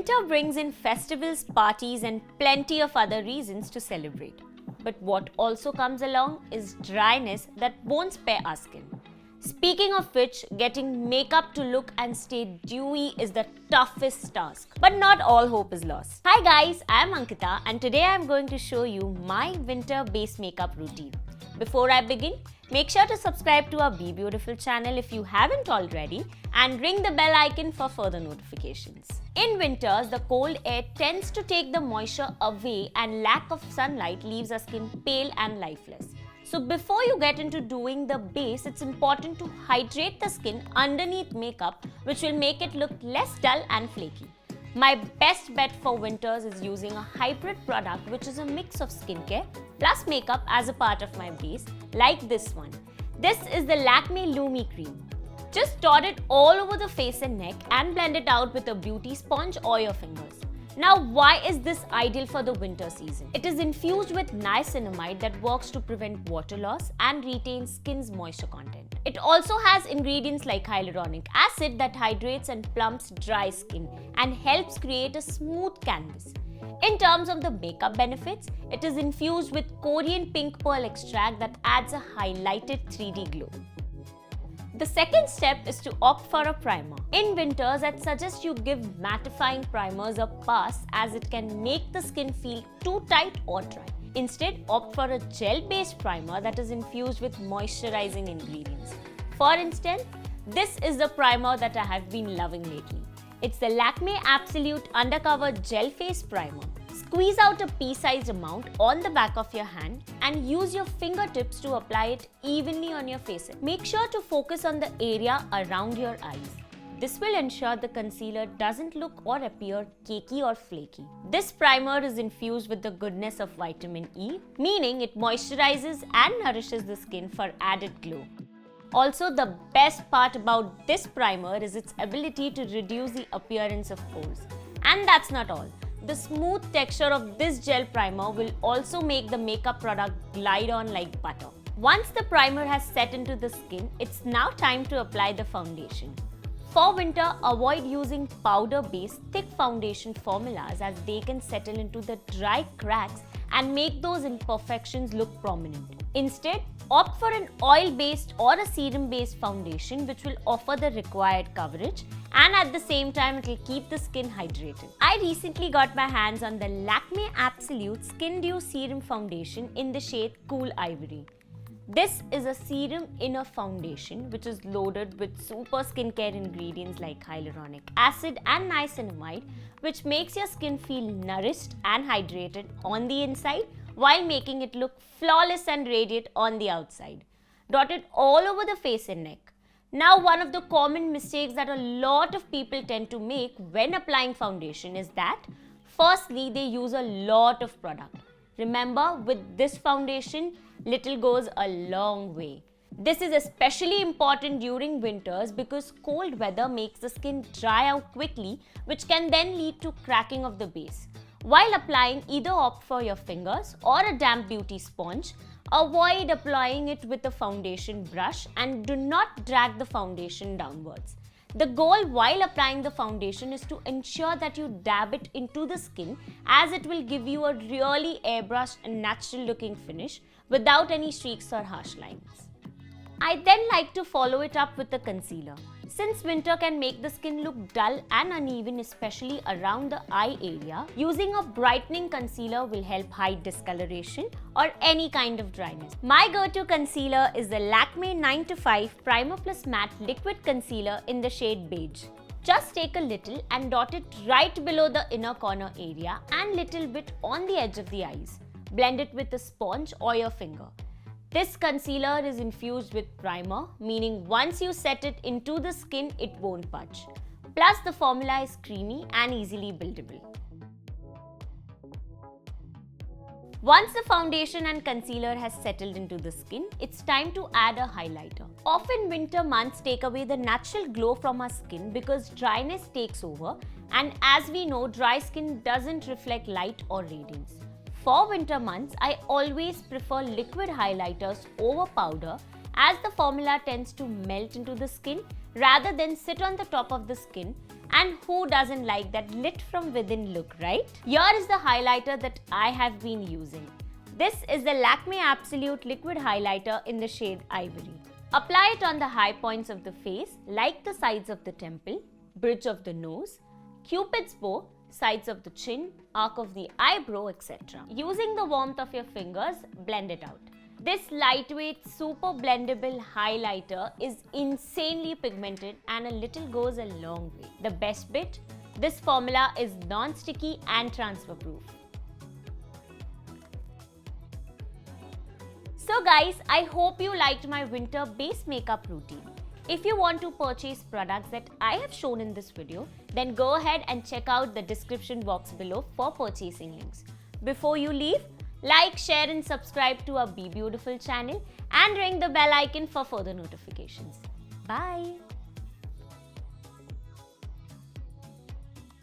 Winter brings in festivals, parties, and plenty of other reasons to celebrate. But what also comes along is dryness that won't spare our skin. Speaking of which, getting makeup to look and stay dewy is the toughest task. But not all hope is lost. Hi guys, I'm Ankita and today I'm going to show you my winter base makeup routine. Before I begin, make sure to subscribe to our Be Beautiful channel if you haven't already and ring the bell icon for further notifications. In winters, the cold air tends to take the moisture away and lack of sunlight leaves our skin pale and lifeless. So before you get into doing the base, it's important to hydrate the skin underneath makeup, which will make it look less dull and flaky. My best bet for winters is using a hybrid product which is a mix of skincare plus makeup as a part of my base, like this one. This is the Lakme Lumi Cream. Just dot it all over the face and neck and blend it out with a beauty sponge or your fingers. Now, why is this ideal for the winter season? It is infused with niacinamide that works to prevent water loss and retain skin's moisture content. It also has ingredients like hyaluronic acid that hydrates and plumps dry skin and helps create a smooth canvas. In terms of the makeup benefits, it is infused with Korean pink pearl extract that adds a highlighted 3D glow. The second step is to opt for a primer. In winters, I'd suggest you give mattifying primers a pass as it can make the skin feel too tight or dry. Instead, opt for a gel-based primer that is infused with moisturizing ingredients. For instance, this is the primer that I have been loving lately. It's the Lakme Absolute Undercover Gel Face Primer. Squeeze out a pea-sized amount on the back of your hand and use your fingertips to apply it evenly on your face. Make sure to focus on the area around your eyes. This will ensure the concealer doesn't look or appear cakey or flaky. This primer is infused with the goodness of vitamin E, meaning it moisturizes and nourishes the skin for added glow. Also, the best part about this primer is its ability to reduce the appearance of pores. And that's not all. The smooth texture of this gel primer will also make the makeup product glide on like butter. Once the primer has set into the skin, it's now time to apply the foundation. For winter, avoid using powder-based thick foundation formulas as they can settle into the dry cracks and make those imperfections look prominent. Instead, opt for an oil-based or a serum-based foundation which will offer the required coverage and at the same time it will keep the skin hydrated. I recently got my hands on the Lakme Absolute Skin Dew Serum Foundation in the shade Cool Ivory. This is a serum inner foundation which is loaded with super skincare ingredients like hyaluronic acid and niacinamide, which makes your skin feel nourished and hydrated on the inside while making it look flawless and radiant on the outside. Dot it all over the face and neck. Now, one of the common mistakes that a lot of people tend to make when applying foundation is that firstly, they use a lot of product. Remember, with this foundation, little goes a long way. This is especially important during winters because cold weather makes the skin dry out quickly, which can then lead to cracking of the base. While applying, either opt for your fingers or a damp beauty sponge. Avoid applying it with a foundation brush and do not drag the foundation downwards. The goal while applying the foundation is to ensure that you dab it into the skin as it will give you a really airbrushed and natural looking finish without any streaks or harsh lines. I then like to follow it up with a concealer. Since winter can make the skin look dull and uneven, especially around the eye area, using a brightening concealer will help hide discoloration or any kind of dryness. My go-to concealer is the Lakme 9 to 5 Primer Plus Matte Liquid Concealer in the shade Beige. Just take a little and dot it right below the inner corner area and little bit on the edge of the eyes. Blend it with a sponge or your finger. This concealer is infused with primer, meaning once you set it into the skin, it won't budge. Plus, the formula is creamy and easily buildable. Once the foundation and concealer has settled into the skin, it's time to add a highlighter. Often winter months take away the natural glow from our skin because dryness takes over, and as we know, dry skin doesn't reflect light or radiance. For winter months, I always prefer liquid highlighters over powder as the formula tends to melt into the skin rather than sit on the top of the skin And who doesn't like that lit from within look, right? Here is the highlighter that I have been using. This is the Lakme Absolute Liquid Highlighter in the shade Ivory. Apply it on the high points of the face, like the sides of the temple, bridge of the nose, Cupid's bow, sides of the chin, arc of the eyebrow, etc. Using the warmth of your fingers, blend it out. This lightweight, super blendable highlighter is insanely pigmented and a little goes a long way. The best bit? This formula is non-sticky and transfer proof. So guys, I hope you liked my winter base makeup routine. If you want to purchase products that I have shown in this video, then go ahead and check out the description box below for purchasing links. Before you leave, like, share and subscribe to our Be Beautiful channel and ring the bell icon for further notifications. Bye!